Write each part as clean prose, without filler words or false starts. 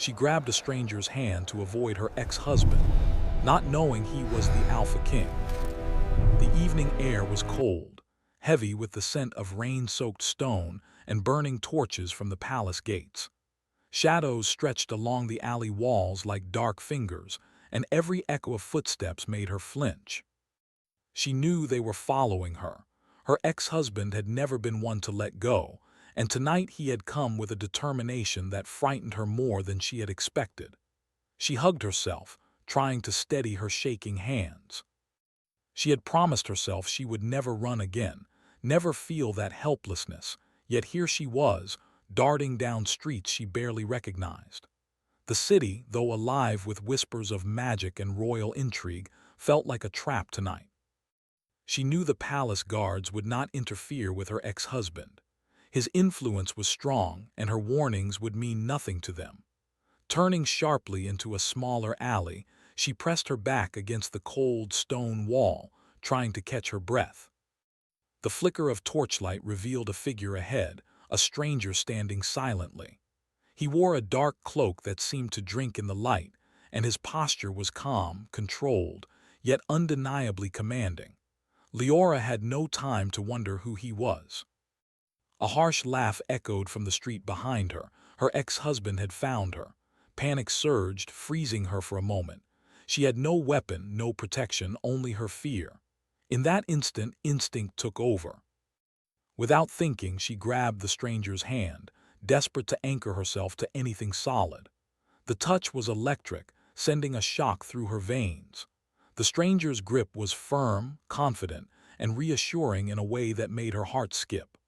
She grabbed a stranger's hand to avoid her ex-husband, not knowing he was the Alpha King. The evening air was cold, heavy with the scent of rain-soaked stone and burning torches from the palace gates. Shadows stretched along the alley walls like dark fingers, and every echo of footsteps made her flinch. She knew they were following her. Her ex-husband had never been one to let go, and tonight he had come with a determination that frightened her more than she had expected. She hugged herself, trying to steady her shaking hands. She had promised herself she would never run again, never feel that helplessness, yet here she was, darting down streets she barely recognized. The city, though alive with whispers of magic and royal intrigue, felt like a trap tonight. She knew the palace guards would not interfere with her ex-husband. His influence was strong, and her warnings would mean nothing to them. Turning sharply into a smaller alley, she pressed her back against the cold stone wall, trying to catch her breath. The flicker of torchlight revealed a figure ahead, a stranger standing silently. He wore a dark cloak that seemed to drink in the light, and his posture was calm, controlled, yet undeniably commanding. Leora had no time to wonder who he was. A harsh laugh echoed from the street behind her. Her ex-husband had found her. Panic surged, freezing her for a moment. She had no weapon, no protection, only her fear. In that instant, instinct took over. Without thinking, she grabbed the stranger's hand, desperate to anchor herself to anything solid. The touch was electric, sending a shock through her veins. The stranger's grip was firm, confident, and reassuring in a way that made her heart skip.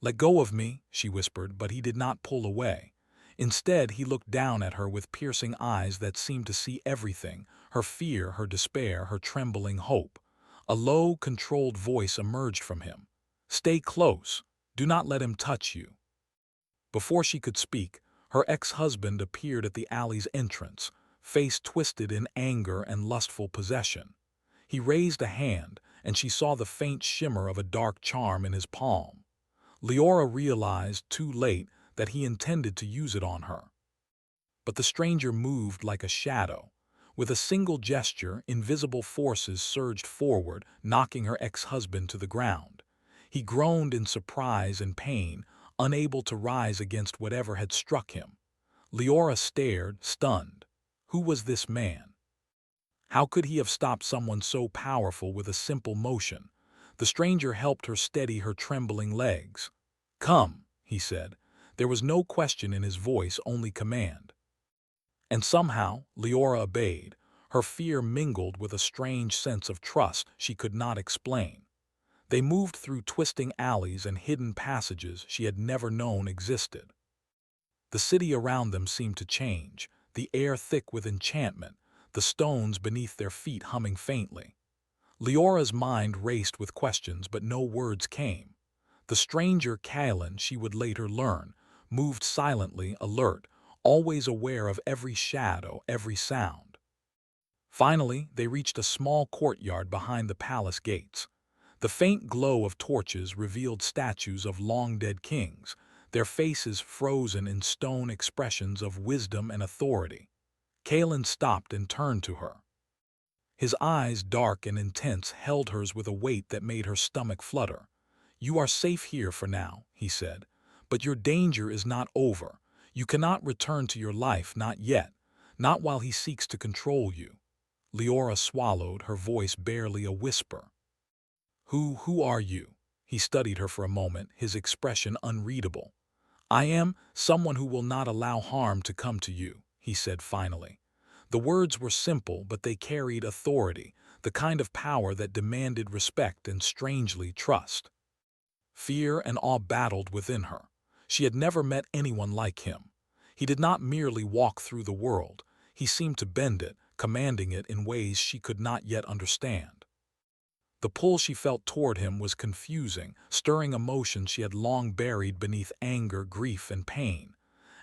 "Let go of me," she whispered, but he did not pull away. Instead, he looked down at her with piercing eyes that seemed to see everything, her fear, her despair, her trembling hope. A low, controlled voice emerged from him. "Stay close. Do not let him touch you." Before she could speak, her ex-husband appeared at the alley's entrance, face twisted in anger and lustful possession. He raised a hand, and she saw the faint shimmer of a dark charm in his palm. Leora realized, too late, that he intended to use it on her. But the stranger moved like a shadow. With a single gesture, invisible forces surged forward, knocking her ex-husband to the ground. He groaned in surprise and pain, unable to rise against whatever had struck him. Leora stared, stunned. Who was this man? How could he have stopped someone so powerful with a simple motion? The stranger helped her steady her trembling legs. "Come," he said. There was no question in his voice, only command. And somehow, Leora obeyed. Her fear mingled with a strange sense of trust she could not explain. They moved through twisting alleys and hidden passages she had never known existed. The city around them seemed to change, the air thick with enchantment, the stones beneath their feet humming faintly. Leora's mind raced with questions, but no words came. The stranger, Kaelin, she would later learn, moved silently, alert, always aware of every shadow, every sound. Finally, they reached a small courtyard behind the palace gates. The faint glow of torches revealed statues of long-dead kings, their faces frozen in stone expressions of wisdom and authority. Kaelin stopped and turned to her. His eyes, dark and intense, held hers with a weight that made her stomach flutter. "You are safe here for now," he said, "but your danger is not over. You cannot return to your life, not yet, not while he seeks to control you." Leora swallowed, her voice barely a whisper. Who are you?" He studied her for a moment, his expression unreadable. "I am someone who will not allow harm to come to you," he said finally. The words were simple, but they carried authority, the kind of power that demanded respect and, strangely, trust. Fear and awe battled within her. She had never met anyone like him. He did not merely walk through the world. He seemed to bend it, commanding it in ways she could not yet understand. The pull she felt toward him was confusing, stirring emotions she had long buried beneath anger, grief, and pain.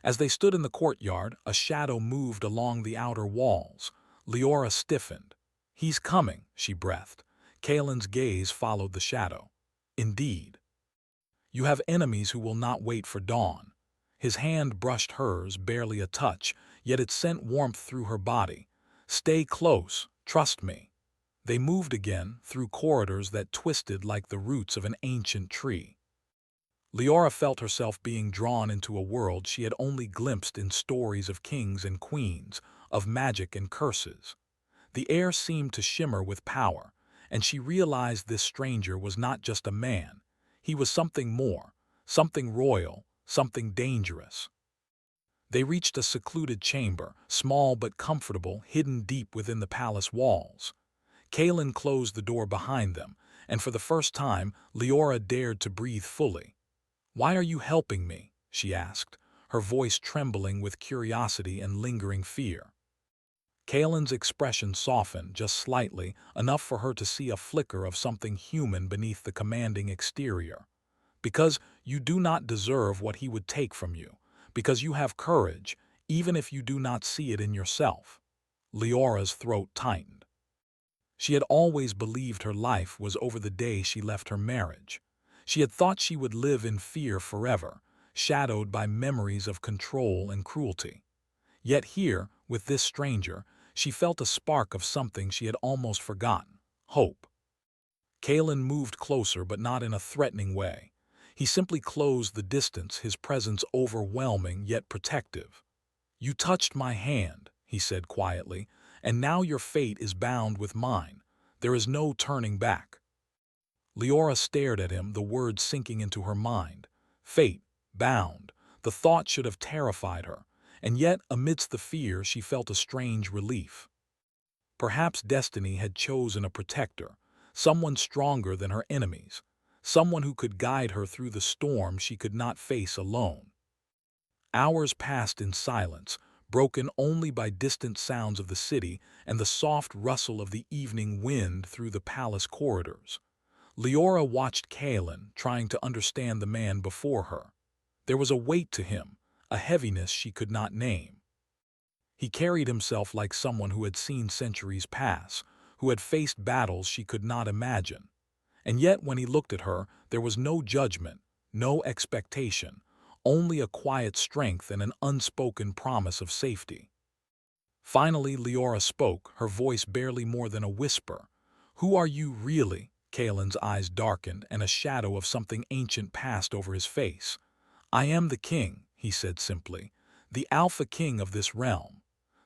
As they stood in the courtyard, a shadow moved along the outer walls. Leora stiffened. "He's coming," she breathed. Kaelin's gaze followed the shadow. "Indeed. You have enemies who will not wait for dawn." His hand brushed hers, barely a touch, yet it sent warmth through her body. "Stay close, trust me." They moved again, through corridors that twisted like the roots of an ancient tree. Leora felt herself being drawn into a world she had only glimpsed in stories of kings and queens, of magic and curses. The air seemed to shimmer with power, and she realized this stranger was not just a man. He was something more, something royal, something dangerous. They reached a secluded chamber, small but comfortable, hidden deep within the palace walls. Kaelin closed the door behind them, and for the first time, Leora dared to breathe fully. "Why are you helping me?" she asked, her voice trembling with curiosity and lingering fear. Kaelin's expression softened just slightly, enough for her to see a flicker of something human beneath the commanding exterior. "Because you do not deserve what he would take from you. Because you have courage, even if you do not see it in yourself." Leora's throat tightened. She had always believed her life was over the day she left her marriage. She had thought she would live in fear forever, shadowed by memories of control and cruelty. Yet here, with this stranger, she felt a spark of something she had almost forgotten: hope. Kaelin moved closer, but not in a threatening way. He simply closed the distance, his presence overwhelming yet protective. "You touched my hand," he said quietly, "and now your fate is bound with mine. There is no turning back." Leora stared at him, the words sinking into her mind. Fate, bound. The thought should have terrified her, and yet, amidst the fear, she felt a strange relief. Perhaps destiny had chosen a protector, someone stronger than her enemies, someone who could guide her through the storm she could not face alone. Hours passed in silence, broken only by distant sounds of the city and the soft rustle of the evening wind through the palace corridors. Leora watched Kaelin, trying to understand the man before her. There was a weight to him, a heaviness she could not name. He carried himself like someone who had seen centuries pass, who had faced battles she could not imagine. And yet when he looked at her, there was no judgment, no expectation, only a quiet strength and an unspoken promise of safety. Finally, Leora spoke, her voice barely more than a whisper. "Who are you really?" Kaelin's eyes darkened, and a shadow of something ancient passed over his face. "I am the king," he said simply, "the Alpha King of this realm."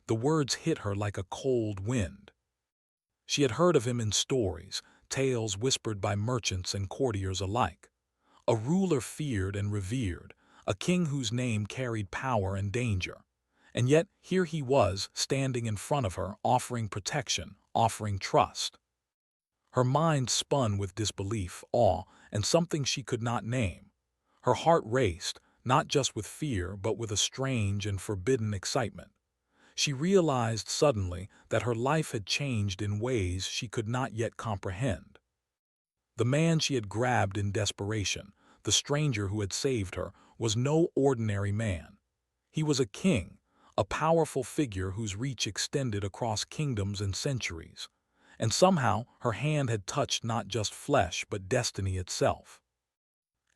The words hit her like a cold wind. She had heard of him in stories, tales whispered by merchants and courtiers alike. A ruler feared and revered, a king whose name carried power and danger. And yet here he was, standing in front of her, offering protection, offering trust. Her mind spun with disbelief, awe, and something she could not name. Her heart raced, not just with fear, but with a strange and forbidden excitement. She realized suddenly that her life had changed in ways she could not yet comprehend. The man she had grabbed in desperation, the stranger who had saved her, was no ordinary man. He was a king, a powerful figure whose reach extended across kingdoms and centuries. And somehow her hand had touched not just flesh but destiny itself.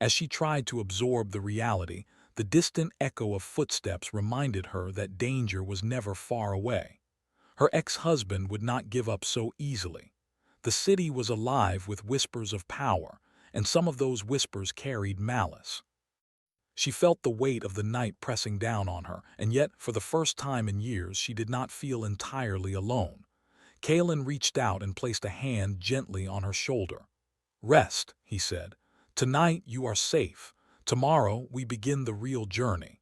As she tried to absorb the reality, the distant echo of footsteps reminded her that danger was never far away. Her ex-husband would not give up so easily. The city was alive with whispers of power, and some of those whispers carried malice. She felt the weight of the night pressing down on her, and yet, for the first time in years, she did not feel entirely alone. Kaelin reached out and placed a hand gently on her shoulder. "Rest," he said. "Tonight you are safe. Tomorrow we begin the real journey."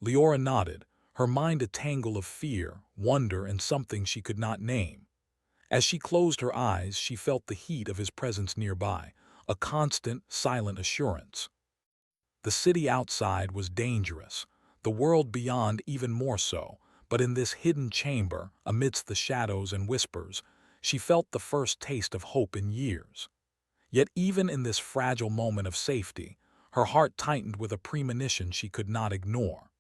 Leora nodded, her mind a tangle of fear, wonder, and something she could not name. As she closed her eyes, she felt the heat of his presence nearby, a constant, silent assurance. The city outside was dangerous, the world beyond even more so, but in this hidden chamber, amidst the shadows and whispers, she felt the first taste of hope in years. Yet even in this fragile moment of safety, her heart tightened with a premonition she could not ignore.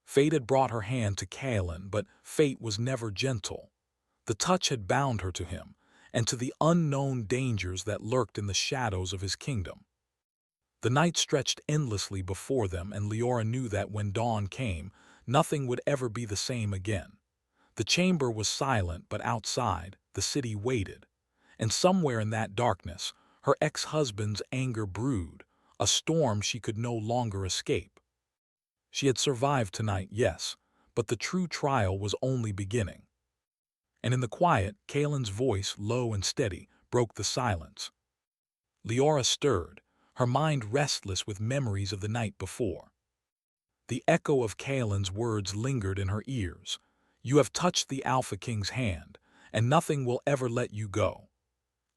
Fate had brought her hand to Kaelin, but fate was never gentle. The touch had bound her to him, and to the unknown dangers that lurked in the shadows of his kingdom. The night stretched endlessly before them, and Leora knew that when dawn came, nothing would ever be the same again. The chamber was silent, but outside, the city waited. And somewhere in that darkness, her ex-husband's anger brewed, a storm she could no longer escape. She had survived tonight, yes, but the true trial was only beginning. And in the quiet, Kaelin's voice, low and steady, broke the silence. Leora stirred, her mind restless with memories of the night before. The echo of Kaelin's words lingered in her ears. "You have touched the Alpha King's hand, and nothing will ever let you go."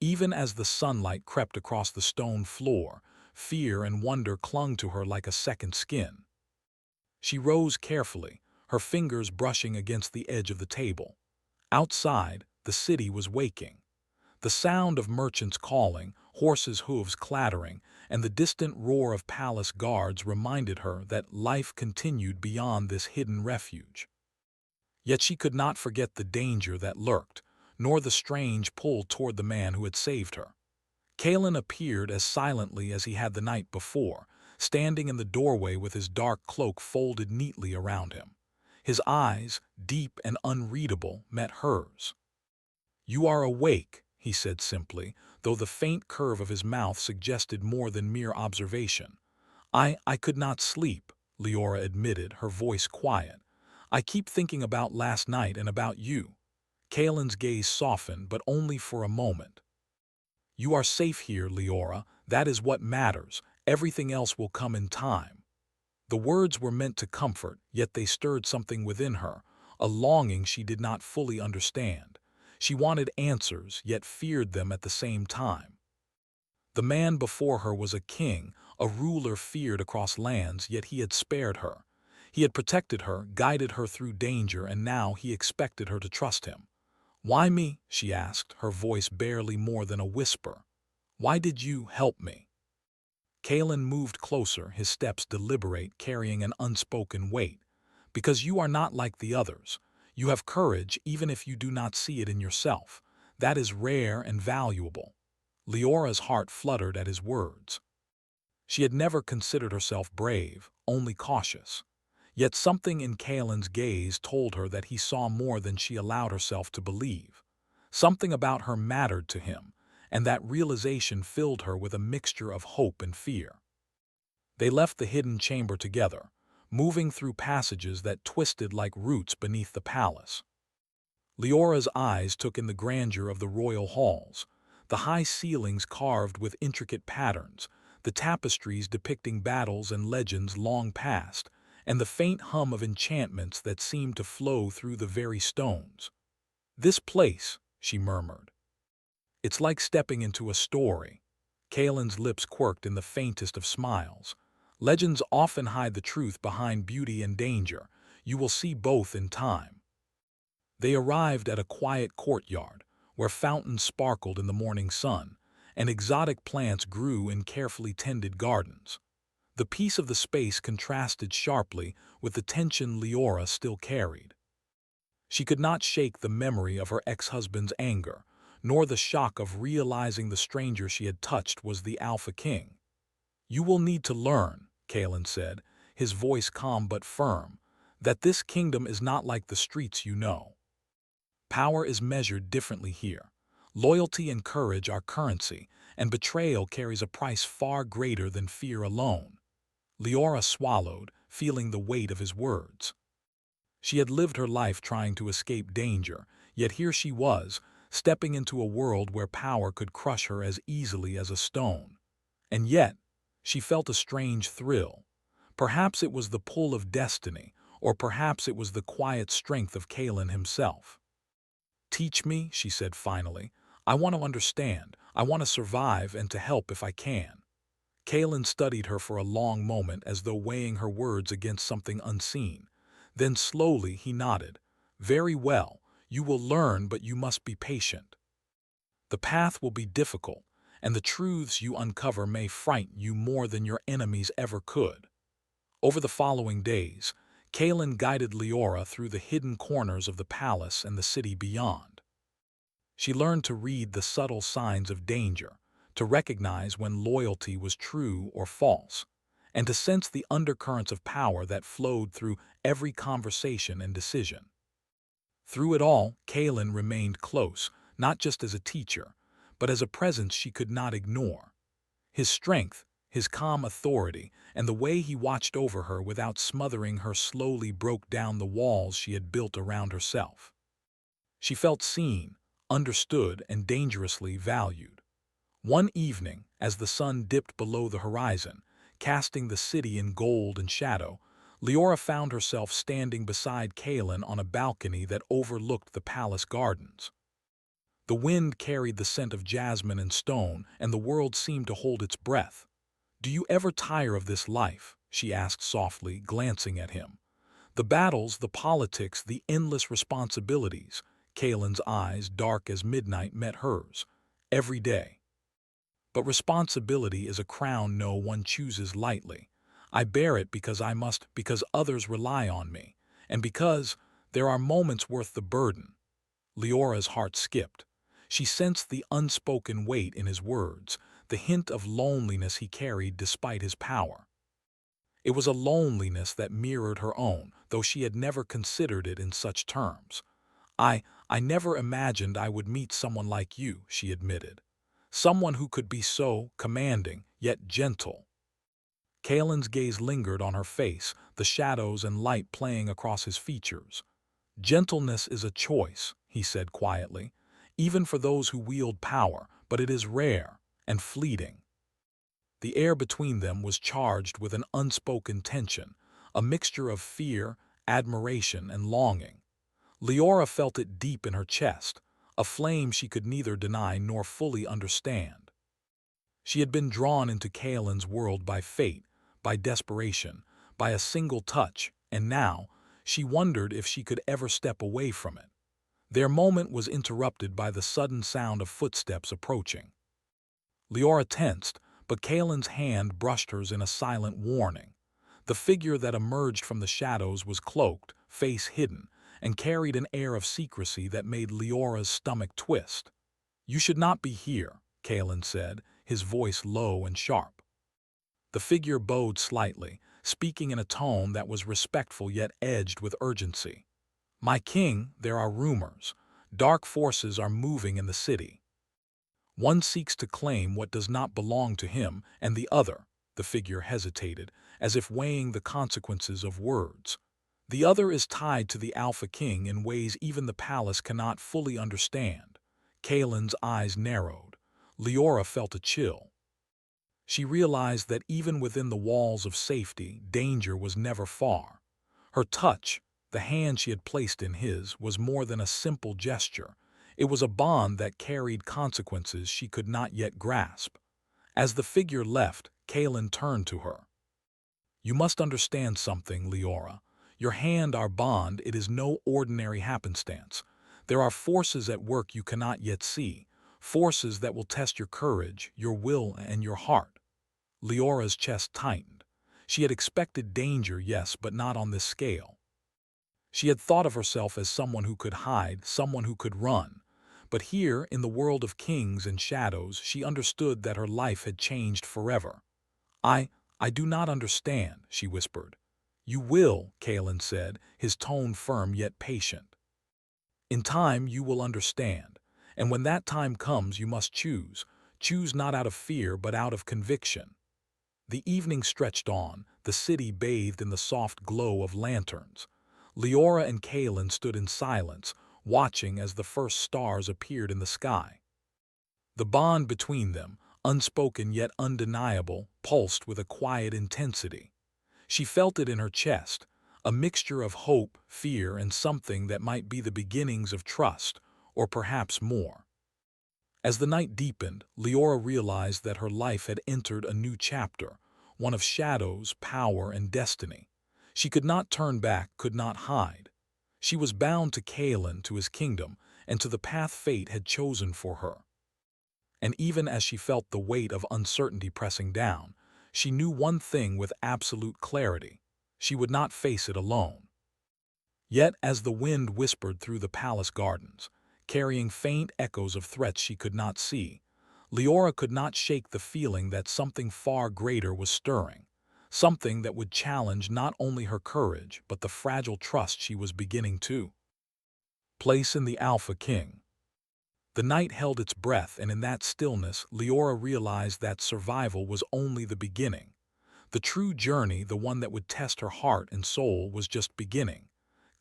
Even as the sunlight crept across the stone floor, fear and wonder clung to her like a second skin. She rose carefully, her fingers brushing against the edge of the table. Outside, the city was waking. The sound of merchants calling, horses' hooves clattering, and the distant roar of palace guards reminded her that life continued beyond this hidden refuge. Yet she could not forget the danger that lurked, nor the strange pull toward the man who had saved her. Kaelin appeared as silently as he had the night before, standing in the doorway with his dark cloak folded neatly around him. His eyes, deep and unreadable, met hers. "You are awake," he said simply, though the faint curve of his mouth suggested more than mere observation. I could not sleep," Leora admitted, her voice quiet. "I keep thinking about last night and about you." Kaelin's gaze softened, but only for a moment. "You are safe here, Leora. That is what matters. Everything else will come in time." The words were meant to comfort, yet they stirred something within her, a longing she did not fully understand. She wanted answers, yet feared them at the same time. The man before her was a king, a ruler feared across lands, yet he had spared her. He had protected her, guided her through danger, and now he expected her to trust him. "Why me?" she asked, her voice barely more than a whisper. "Why did you help me?" Kaelin moved closer, his steps deliberate, carrying an unspoken weight. "Because you are not like the others. You have courage even if you do not see it in yourself. That is rare and valuable." Leora's heart fluttered at his words. She had never considered herself brave, only cautious. Yet something in Kaelin's gaze told her that he saw more than she allowed herself to believe. Something about her mattered to him, and that realization filled her with a mixture of hope and fear. They left the hidden chamber together, moving through passages that twisted like roots beneath the palace. Leora's eyes took in the grandeur of the royal halls, the high ceilings carved with intricate patterns, the tapestries depicting battles and legends long past, and the faint hum of enchantments that seemed to flow through the very stones. "This place," she murmured. "It's like stepping into a story." Kaelin's lips quirked in the faintest of smiles. "Legends often hide the truth behind beauty and danger. You will see both in time." They arrived at a quiet courtyard, where fountains sparkled in the morning sun, and exotic plants grew in carefully tended gardens. The peace of the space contrasted sharply with the tension Leora still carried. She could not shake the memory of her ex-husband's anger, nor the shock of realizing the stranger she had touched was the Alpha King. "You will need to learn," Kaelin said, his voice calm but firm, "that this kingdom is not like the streets you know. Power is measured differently here. Loyalty and courage are currency, and betrayal carries a price far greater than fear alone." Leora swallowed, feeling the weight of his words. She had lived her life trying to escape danger, yet here she was, stepping into a world where power could crush her as easily as a stone. And yet, she felt a strange thrill. Perhaps it was the pull of destiny, or perhaps it was the quiet strength of Kaelin himself. "Teach me," she said finally. "I want to understand. I want to survive and to help if I can." Kaelin studied her for a long moment as though weighing her words against something unseen. Then slowly he nodded. "Very well. You will learn, but you must be patient. The path will be difficult, and the truths you uncover may frighten you more than your enemies ever could." Over the following days, Kaelin guided Leora through the hidden corners of the palace and the city beyond. She learned to read the subtle signs of danger, to recognize when loyalty was true or false, and to sense the undercurrents of power that flowed through every conversation and decision. Through it all, Kaelin remained close, not just as a teacher, but as a presence she could not ignore. His strength, his calm authority, and the way he watched over her without smothering her slowly broke down the walls she had built around herself. She felt seen, understood, and dangerously valued. One evening, as the sun dipped below the horizon, casting the city in gold and shadow, Leora found herself standing beside Kaelin on a balcony that overlooked the palace gardens. The wind carried the scent of jasmine and stone, and the world seemed to hold its breath. "Do you ever tire of this life?" she asked softly, glancing at him. "The battles, the politics, the endless responsibilities." Kaelin's eyes, dark as midnight, met hers. "Every day. But responsibility is a crown no one chooses lightly. I bear it because I must, because others rely on me, and because there are moments worth the burden." Leora's heart skipped. She sensed the unspoken weight in his words, the hint of loneliness he carried despite his power. It was a loneliness that mirrored her own, though she had never considered it in such terms. I never imagined I would meet someone like you," she admitted. "Someone who could be so commanding, yet gentle." Kaelin's gaze lingered on her face, the shadows and light playing across his features. "Gentleness is a choice," he said quietly, "even for those who wield power, but it is rare and fleeting." The air between them was charged with an unspoken tension, a mixture of fear, admiration, and longing. Leora felt it deep in her chest, a flame she could neither deny nor fully understand. She had been drawn into Kaelin's world by fate, by desperation, by a single touch, and now she wondered if she could ever step away from it. Their moment was interrupted by the sudden sound of footsteps approaching. Leora tensed, but Kaelin's hand brushed hers in a silent warning. The figure that emerged from the shadows was cloaked, face hidden, and carried an air of secrecy that made Leora's stomach twist. "You should not be here," Kaelin said, his voice low and sharp. The figure bowed slightly, speaking in a tone that was respectful yet edged with urgency. "My king, there are rumors. Dark forces are moving in the city. One seeks to claim what does not belong to him, and the other," the figure hesitated, as if weighing the consequences of words. "The other is tied to the Alpha King in ways even the palace cannot fully understand." Kaelin's eyes narrowed. Leora felt a chill. She realized that even within the walls of safety, danger was never far. Her touch, the hand she had placed in his, was more than a simple gesture. It was a bond that carried consequences she could not yet grasp. As the figure left, Kaelin turned to her. "You must understand something, Leora. Your hand, our bond, it is no ordinary happenstance. There are forces at work you cannot yet see, forces that will test your courage, your will, and your heart." Leora's chest tightened. She had expected danger, yes, but not on this scale. She had thought of herself as someone who could hide, someone who could run. But here, in the world of kings and shadows, she understood that her life had changed forever. I do not understand," she whispered. "You will," Kaelin said, his tone firm yet patient. "In time you will understand, and when that time comes you must choose. Choose not out of fear but out of conviction." The evening stretched on, the city bathed in the soft glow of lanterns. Leora and Kaelin stood in silence, watching as the first stars appeared in the sky. The bond between them, unspoken yet undeniable, pulsed with a quiet intensity. She felt it in her chest, a mixture of hope, fear, and something that might be the beginnings of trust, or perhaps more. As the night deepened, Leora realized that her life had entered a new chapter, one of shadows, power, and destiny. She could not turn back, could not hide. She was bound to Kaelin, to his kingdom, and to the path fate had chosen for her. And even as she felt the weight of uncertainty pressing down, she knew one thing with absolute clarity: she would not face it alone. Yet, as the wind whispered through the palace gardens, carrying faint echoes of threats she could not see, Leora could not shake the feeling that something far greater was stirring, something that would challenge not only her courage but the fragile trust she was beginning to place in the Alpha King. The night held its breath, and in that stillness, Leora realized that survival was only the beginning. The true journey, the one that would test her heart and soul, was just beginning.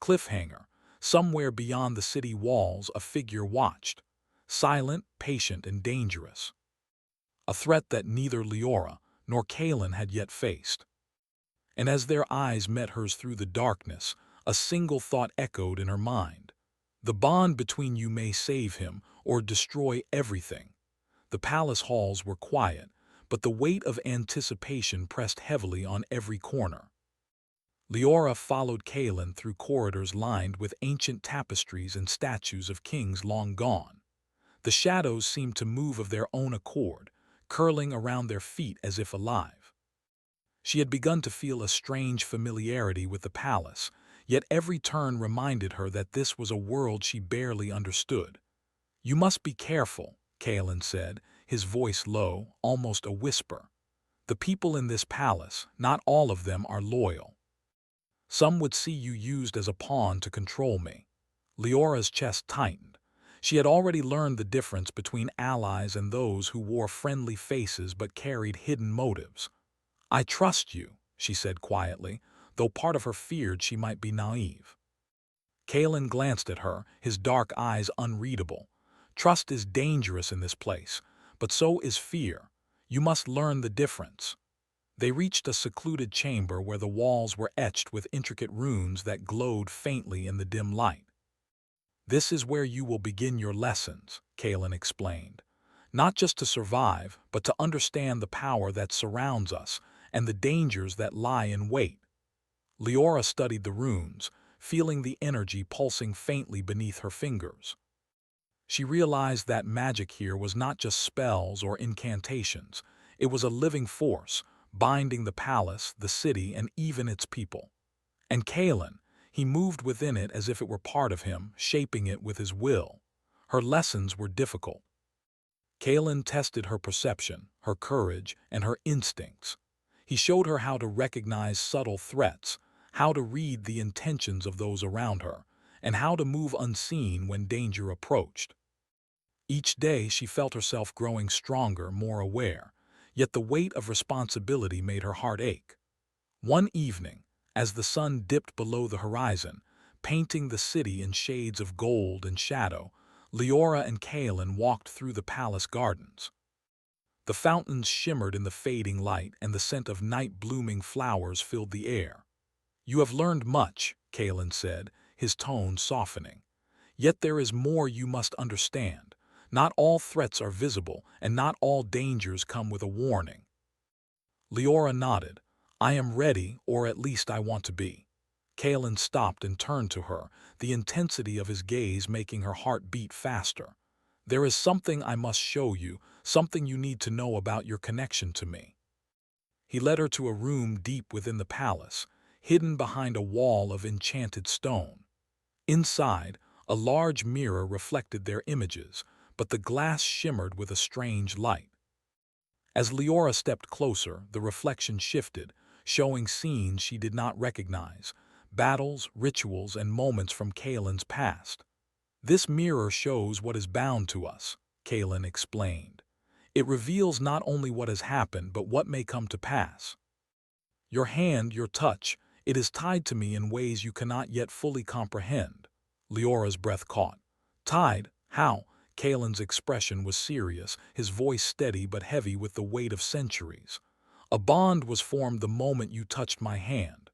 Cliffhanger. Somewhere beyond the city walls, a figure watched. Silent, patient, and dangerous. A threat that neither Leora nor Kaelin had yet faced. And as their eyes met hers through the darkness, a single thought echoed in her mind. The bond between you may save him or destroy everything. The palace halls were quiet, but the weight of anticipation pressed heavily on every corner. Leora followed Kaelin through corridors lined with ancient tapestries and statues of kings long gone. The shadows seemed to move of their own accord, curling around their feet as if alive. She had begun to feel a strange familiarity with the palace, yet every turn reminded her that this was a world she barely understood. "You must be careful," Kaelin said, his voice low, almost a whisper. "The people in this palace, not all of them are loyal. Some would see you used as a pawn to control me." Leora's chest tightened. She had already learned the difference between allies and those who wore friendly faces but carried hidden motives. "I trust you," she said quietly, though part of her feared she might be naive. Kaelin glanced at her, his dark eyes unreadable. "Trust is dangerous in this place, but so is fear. You must learn the difference." They reached a secluded chamber where the walls were etched with intricate runes that glowed faintly in the dim light. "This is where you will begin your lessons," Kaelin explained. "Not just to survive, but to understand the power that surrounds us and the dangers that lie in wait." Leora studied the runes, feeling the energy pulsing faintly beneath her fingers. She realized that magic here was not just spells or incantations. It was a living force, binding the palace, the city, and even its people. And Kaelin, he moved within it as if it were part of him, shaping it with his will. Her lessons were difficult. Kaelin tested her perception, her courage, and her instincts. He showed her how to recognize subtle threats, how to read the intentions of those around her, and how to move unseen when danger approached. Each day she felt herself growing stronger, more aware, yet the weight of responsibility made her heart ache. One evening, as the sun dipped below the horizon, painting the city in shades of gold and shadow, Leora and Kaelin walked through the palace gardens. The fountains shimmered in the fading light, and the scent of night-blooming flowers filled the air. "You have learned much," Kaelin said, his tone softening. "Yet there is more you must understand. Not all threats are visible, and not all dangers come with a warning." Leora nodded. "I am ready, or at least I want to be." Kaelin stopped and turned to her, the intensity of his gaze making her heart beat faster. "There is something I must show you, something you need to know about your connection to me." He led her to a room deep within the palace, hidden behind a wall of enchanted stone. Inside, a large mirror reflected their images, but the glass shimmered with a strange light. As Leora stepped closer, the reflection shifted, showing scenes she did not recognize, battles, rituals, and moments from Kaelin's past. "This mirror shows what is bound to us," Kaelin explained. "It reveals not only what has happened, but what may come to pass. Your hand, your touch, it is tied to me in ways you cannot yet fully comprehend." Leora's breath caught. "Tied? How?" Kaelin's expression was serious, his voice steady but heavy with the weight of centuries. "A bond was formed the moment you touched my hand.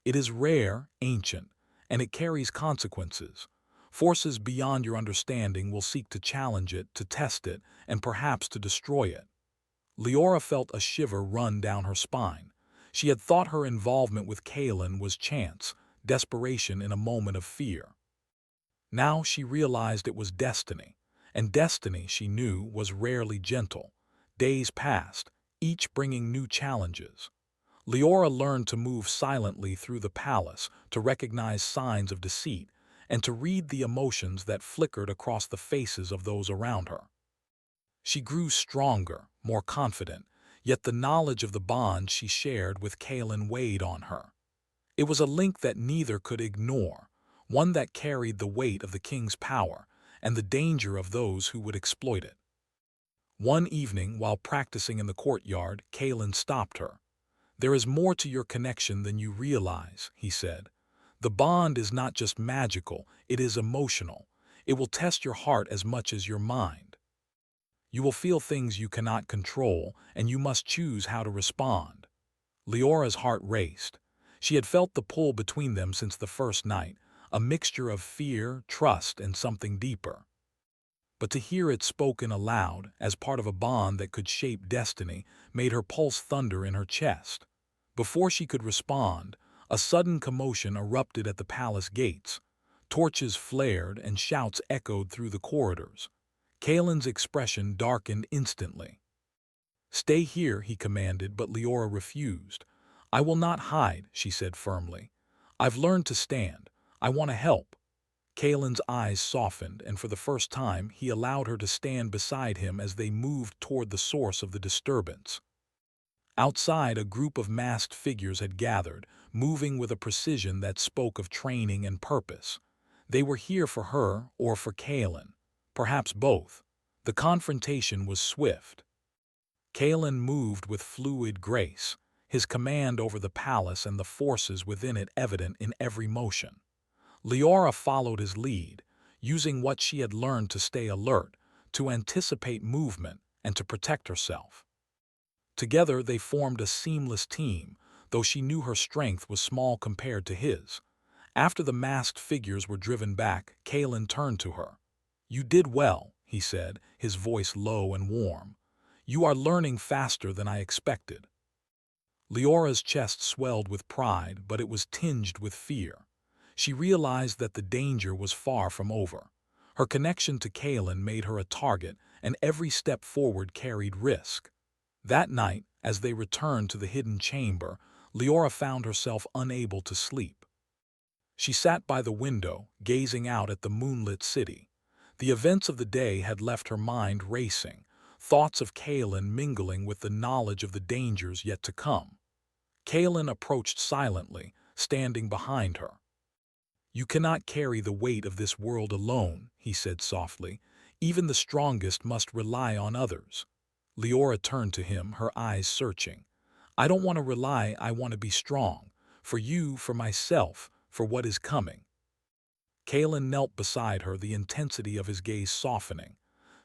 It is rare, ancient, and it carries consequences. Forces beyond your understanding will seek to challenge it, to test it, and perhaps to destroy it." Leora felt a shiver run down her spine. She had thought her involvement with Kaelin was chance, desperation in a moment of fear. Now she realized it was destiny, and destiny, she knew, was rarely gentle. Days passed, each bringing new challenges. Leora learned to move silently through the palace, to recognize signs of deceit, and to read the emotions that flickered across the faces of those around her. She grew stronger, more confident, yet the knowledge of the bond she shared with Kaelin weighed on her. It was a link that neither could ignore, one that carried the weight of the king's power and the danger of those who would exploit it. One evening, while practicing in the courtyard, Kaelin stopped her. "There is more to your connection than you realize," he said. "The bond is not just magical, it is emotional. It will test your heart as much as your mind. You will feel things you cannot control, and you must choose how to respond." Leora's heart raced. She had felt the pull between them since the first night, a mixture of fear, trust, and something deeper. But to hear it spoken aloud, as part of a bond that could shape destiny, made her pulse thunder in her chest. Before she could respond, a sudden commotion erupted at the palace gates. Torches flared and shouts echoed through the corridors. Kaelin's expression darkened instantly. "Stay here," he commanded, but Leora refused. "I will not hide," she said firmly. "I've learned to stand. I want to help." Kaelin's eyes softened, and for the first time he allowed her to stand beside him as they moved toward the source of the disturbance. Outside, a group of masked figures had gathered, moving with a precision that spoke of training and purpose. They were here for her or for Kaelin, perhaps both. The confrontation was swift. Kaelin moved with fluid grace, his command over the palace and the forces within it evident in every motion. Leora followed his lead, using what she had learned to stay alert, to anticipate movement, and to protect herself. Together they formed a seamless team, though she knew her strength was small compared to his. After the masked figures were driven back, Kaelin turned to her. "You did well," he said, his voice low and warm. "You are learning faster than I expected." Leora's chest swelled with pride, but it was tinged with fear. She realized that the danger was far from over. Her connection to Kaelin made her a target, and every step forward carried risk. That night, as they returned to the hidden chamber, Leora found herself unable to sleep. She sat by the window, gazing out at the moonlit city. The events of the day had left her mind racing, thoughts of Kaelin mingling with the knowledge of the dangers yet to come. Kaelin approached silently, standing behind her. "You cannot carry the weight of this world alone," he said softly. "Even the strongest must rely on others." Leora turned to him, her eyes searching. "I don't want to rely, I want to be strong. For you, for myself, for what is coming." Kaelin knelt beside her, the intensity of his gaze softening.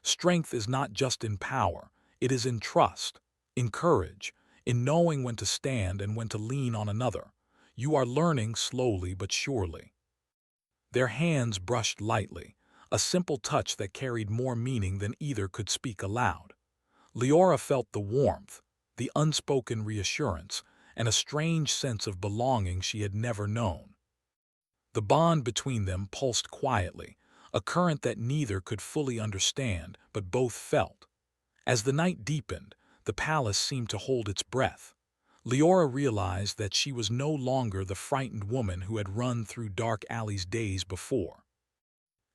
"Strength is not just in power, it is in trust, in courage, in knowing when to stand and when to lean on another. You are learning slowly but surely." Their hands brushed lightly, a simple touch that carried more meaning than either could speak aloud. Leora felt the warmth, the unspoken reassurance, and a strange sense of belonging she had never known. The bond between them pulsed quietly, a current that neither could fully understand, but both felt. As the night deepened, the palace seemed to hold its breath. Leora realized that she was no longer the frightened woman who had run through dark alleys days before.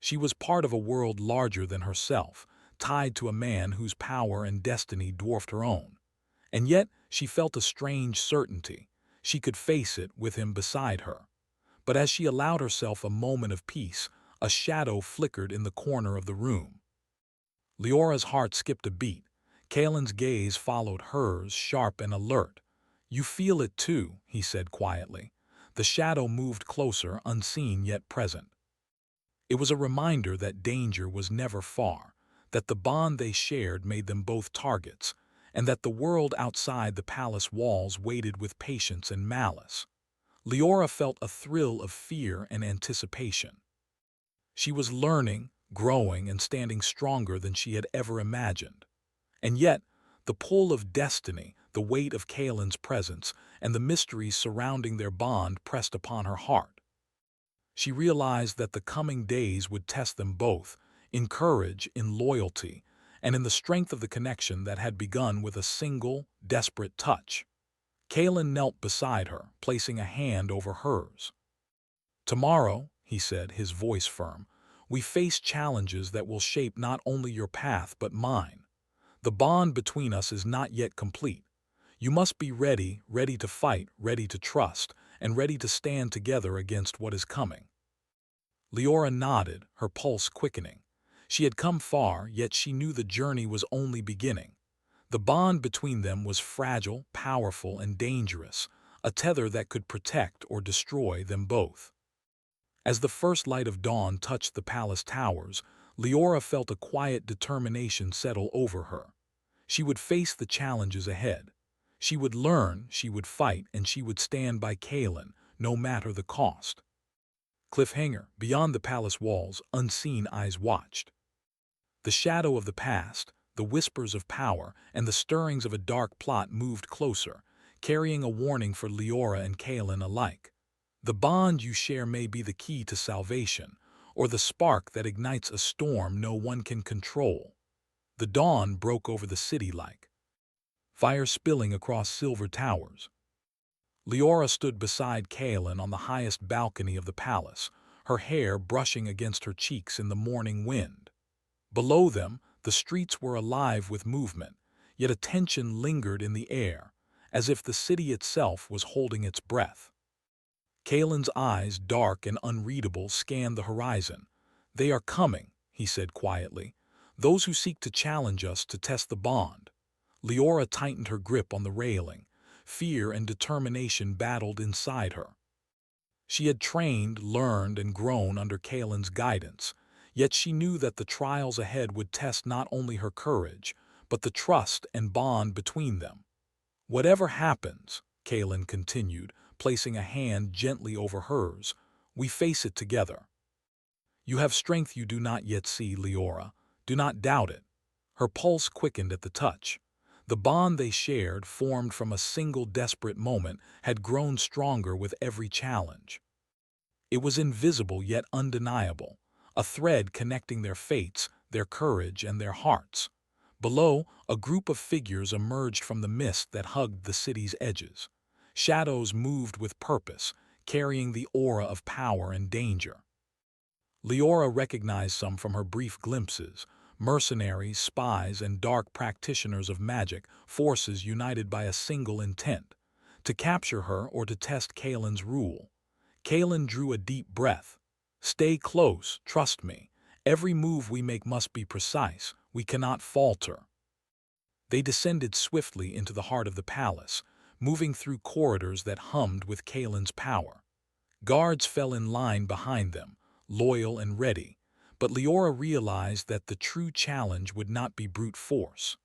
She was part of a world larger than herself, tied to a man whose power and destiny dwarfed her own. And yet she felt a strange certainty. She could face it with him beside her. But as she allowed herself a moment of peace, a shadow flickered in the corner of the room. Leora's heart skipped a beat. Kaelin's gaze followed hers, sharp and alert. "You feel it too," he said quietly. The shadow moved closer, unseen yet present. It was a reminder that danger was never far, that the bond they shared made them both targets, and that the world outside the palace walls waited with patience and malice. Leora felt a thrill of fear and anticipation. She was learning, growing, and standing stronger than she had ever imagined. And yet, the pull of destiny, the weight of Kaelin's presence, and the mysteries surrounding their bond pressed upon her heart. She realized that the coming days would test them both, in courage, in loyalty, and in the strength of the connection that had begun with a single, desperate touch. Kaelin knelt beside her, placing a hand over hers. "Tomorrow," he said, his voice firm, "we face challenges that will shape not only your path but mine. The bond between us is not yet complete. You must be ready, ready to fight, ready to trust, and ready to stand together against what is coming." Leora nodded, her pulse quickening. She had come far, yet she knew the journey was only beginning. The bond between them was fragile, powerful, and dangerous, a tether that could protect or destroy them both. As the first light of dawn touched the palace towers, Leora felt a quiet determination settle over her. She would face the challenges ahead. She would learn, she would fight, and she would stand by Kaelin, no matter the cost. Cliffhanger, beyond the palace walls, unseen eyes watched. The shadow of the past, the whispers of power, and the stirrings of a dark plot moved closer, carrying a warning for Leora and Kaelin alike. The bond you share may be the key to salvation, or the spark that ignites a storm no one can control. The dawn broke over the city like fire spilling across silver towers. Leora stood beside Kaelin on the highest balcony of the palace, her hair brushing against her cheeks in the morning wind. Below them, the streets were alive with movement, yet a tension lingered in the air, as if the city itself was holding its breath. Kaelin's eyes, dark and unreadable, scanned the horizon. "They are coming," he said quietly. "Those who seek to challenge us, to test the bond." Leora tightened her grip on the railing. Fear and determination battled inside her. She had trained, learned, and grown under Kaelin's guidance, yet she knew that the trials ahead would test not only her courage, but the trust and bond between them. "Whatever happens," Kaelin continued, placing a hand gently over hers, "we face it together. You have strength you do not yet see, Leora. Do not doubt it." Her pulse quickened at the touch. The bond they shared, formed from a single desperate moment, had grown stronger with every challenge. It was invisible yet undeniable, a thread connecting their fates, their courage, and their hearts. Below, a group of figures emerged from the mist that hugged the city's edges. Shadows moved with purpose, carrying the aura of power and danger. Leora recognized some from her brief glimpses: mercenaries, spies, and dark practitioners of magic, forces united by a single intent: to capture her or to test Kaelin's rule. Kaelin drew a deep breath. "Stay close, trust me. Every move we make must be precise. We cannot falter." They descended swiftly into the heart of the palace, moving through corridors that hummed with Kaelin's power. Guards fell in line behind them, loyal and ready, but Leora realized that the true challenge would not be brute force.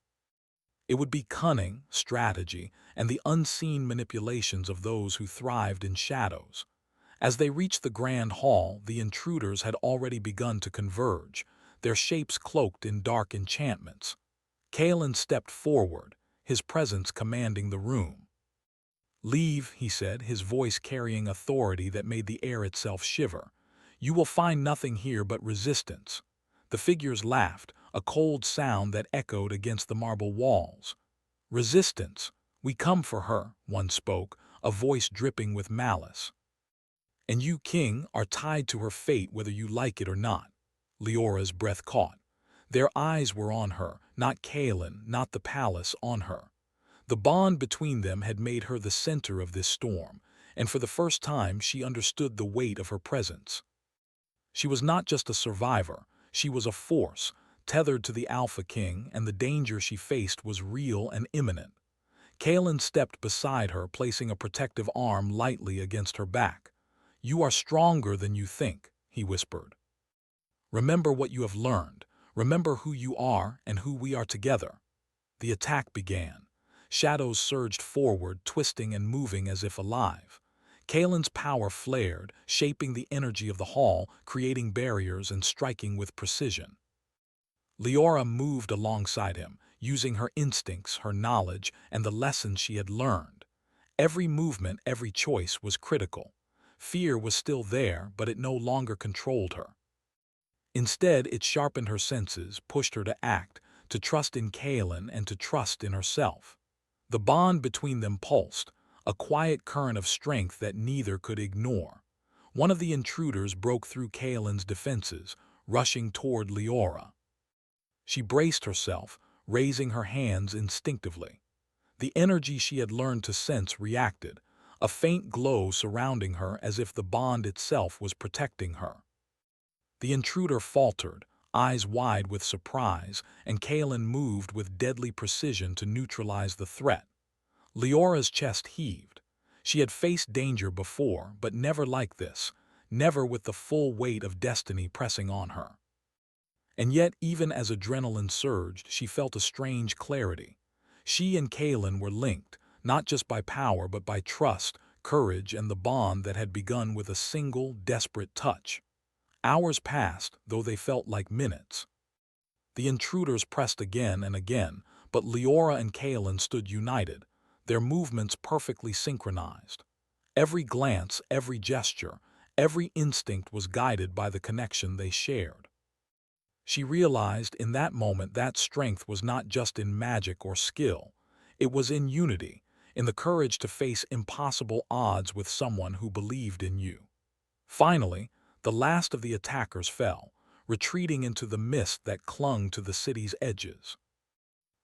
It would be cunning, strategy, and the unseen manipulations of those who thrived in shadows. As they reached the grand hall, the intruders had already begun to converge, their shapes cloaked in dark enchantments. Kaelin stepped forward, his presence commanding the room. "Leave," he said, his voice carrying authority that made the air itself shiver. "You will find nothing here but resistance." The figures laughed, a cold sound that echoed against the marble walls. "Resistance. We come for her," one spoke, a voice dripping with malice. "And you, King, are tied to her fate whether you like it or not." Leora's breath caught. Their eyes were on her, not Kaelin, not the palace, on her. The bond between them had made her the center of this storm, and for the first time she understood the weight of her presence. She was not just a survivor, she was a force, tethered to the Alpha King, and the danger she faced was real and imminent. Kaelin stepped beside her, placing a protective arm lightly against her back. "You are stronger than you think," he whispered. "Remember what you have learned. Remember who you are and who we are together." The attack began. Shadows surged forward, twisting and moving as if alive. Kaelin's power flared, shaping the energy of the hall, creating barriers and striking with precision. Leora moved alongside him, using her instincts, her knowledge, and the lessons she had learned. Every movement, every choice was critical. Fear was still there, but it no longer controlled her. Instead, it sharpened her senses, pushed her to act, to trust in Kaelin and to trust in herself. The bond between them pulsed, a quiet current of strength that neither could ignore. One of the intruders broke through Kaelin's defenses, rushing toward Leora. She braced herself, raising her hands instinctively. The energy she had learned to sense reacted, a faint glow surrounding her as if the bond itself was protecting her. The intruder faltered, eyes wide with surprise, and Kalen moved with deadly precision to neutralize the threat. Leora's chest heaved. She had faced danger before, but never like this, never with the full weight of destiny pressing on her. And yet, even as adrenaline surged, she felt a strange clarity. She and Kalen were linked, not just by power but by trust, courage, and the bond that had begun with a single, desperate touch. Hours passed, though they felt like minutes. The intruders pressed again and again, but Leora and Kalen stood united, their movements perfectly synchronized. Every glance, every gesture, every instinct was guided by the connection they shared. She realized in that moment that strength was not just in magic or skill. It was in unity, in the courage to face impossible odds with someone who believed in you. Finally, the last of the attackers fell, retreating into the mist that clung to the city's edges.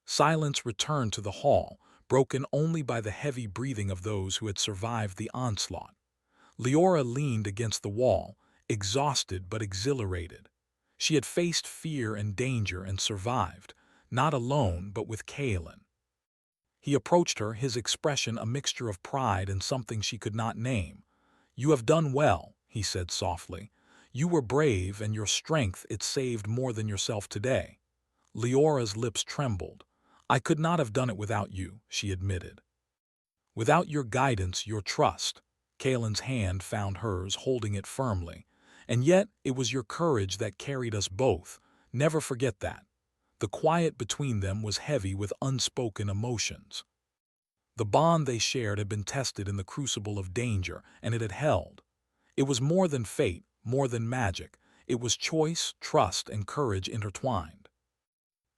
Silence returned to the hall, broken only by the heavy breathing of those who had survived the onslaught. Leora leaned against the wall, exhausted but exhilarated. She had faced fear and danger and survived, not alone but with Kalen. He approached her, his expression a mixture of pride and something she could not name. "You have done well," he said softly. "You were brave, and your strength it saved more than yourself today." Leora's lips trembled. "I could not have done it without you," she admitted. "Without your guidance, your trust." Kalen's hand found hers, holding it firmly. "And yet, it was your courage that carried us both. Never forget that." The quiet between them was heavy with unspoken emotions. The bond they shared had been tested in the crucible of danger, and it had held. It was more than fate, more than magic. It was choice, trust, and courage intertwined.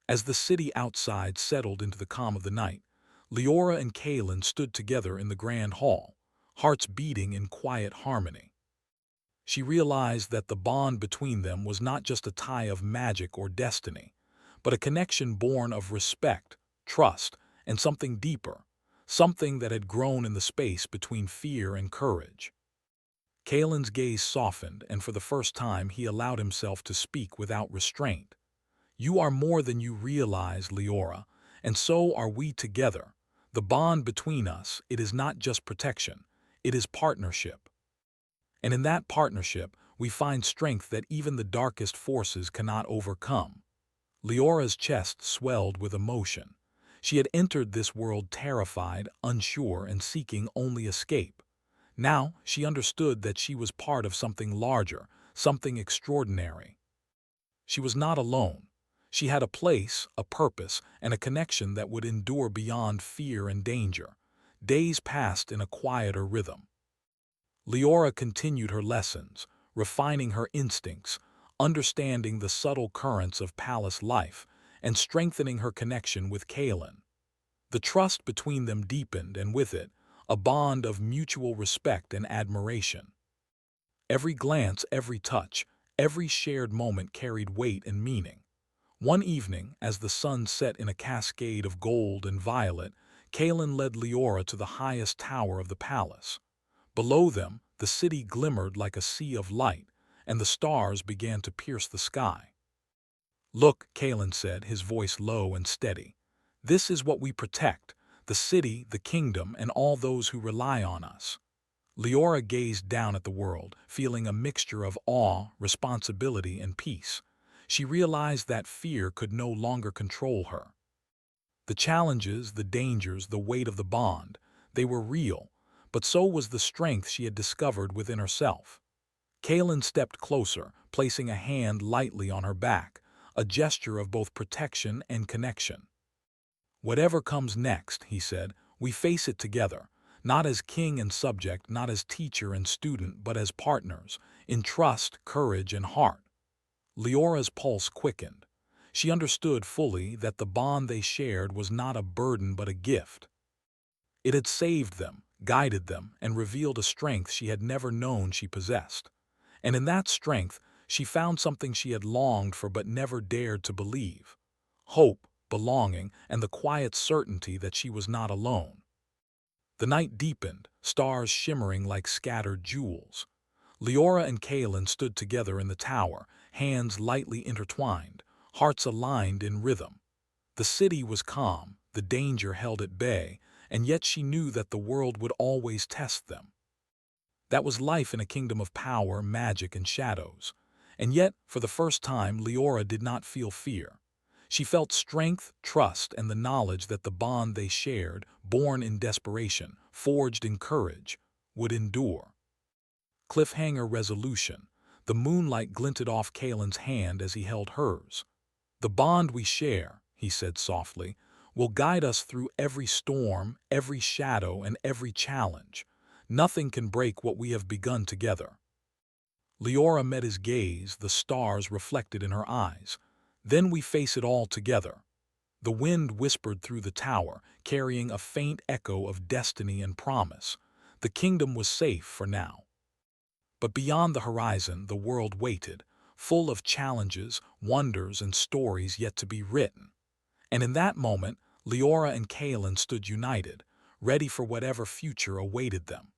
As the city outside settled into the calm of the night, Leora and Kalen stood together in the grand hall, hearts beating in quiet harmony. She realized that the bond between them was not just a tie of magic or destiny, but a connection born of respect, trust, and something deeper, something that had grown in the space between fear and courage. Kalen's gaze softened, and for the first time he allowed himself to speak without restraint. "You are more than you realize, Leora, and so are we together. The bond between us, it is not just protection, it is partnership. And in that partnership, we find strength that even the darkest forces cannot overcome." Leora's chest swelled with emotion. She had entered this world terrified, unsure, and seeking only escape. Now she understood that she was part of something larger, something extraordinary. She was not alone. She had a place, a purpose, and a connection that would endure beyond fear and danger. Days passed in a quieter rhythm. Leora continued her lessons, refining her instincts, understanding the subtle currents of palace life, and strengthening her connection with Kalen. The trust between them deepened, and with it, a bond of mutual respect and admiration. Every glance, every touch, every shared moment carried weight and meaning. One evening, as the sun set in a cascade of gold and violet, Kalen led Leora to the highest tower of the palace. Below them, the city glimmered like a sea of light, and the stars began to pierce the sky. "Look," Kalen said, his voice low and steady. "This is what we protect, the city, the kingdom, and all those who rely on us." Leora gazed down at the world, feeling a mixture of awe, responsibility, and peace. She realized that fear could no longer control her. The challenges, the dangers, the weight of the bond, they were real, but so was the strength she had discovered within herself. Kalen stepped closer, placing a hand lightly on her back, a gesture of both protection and connection. "Whatever comes next," he said, "we face it together, not as king and subject, not as teacher and student, but as partners, in trust, courage, and heart." Leora's pulse quickened. She understood fully that the bond they shared was not a burden but a gift. It had saved them, guided them, and revealed a strength she had never known she possessed. And in that strength, she found something she had longed for but never dared to believe: hope, belonging, and the quiet certainty that she was not alone. The night deepened, stars shimmering like scattered jewels. Leora and Kaelin stood together in the tower, hands lightly intertwined, hearts aligned in rhythm. The city was calm, the danger held at bay, and yet she knew that the world would always test them. That was life in a kingdom of power, magic, and shadows. And yet, for the first time, Leora did not feel fear. She felt strength, trust, and the knowledge that the bond they shared, born in desperation, forged in courage, would endure. Cliffhanger resolution. The moonlight glinted off Kaelin's hand as he held hers. "The bond we share," he said softly, "will guide us through every storm, every shadow, and every challenge. Nothing can break what we have begun together." Leora met his gaze, the stars reflected in her eyes. "Then we face it all together." The wind whispered through the tower, carrying a faint echo of destiny and promise. The kingdom was safe for now. But beyond the horizon, the world waited, full of challenges, wonders, and stories yet to be written. And in that moment, Leora and Kaelin stood united, ready for whatever future awaited them.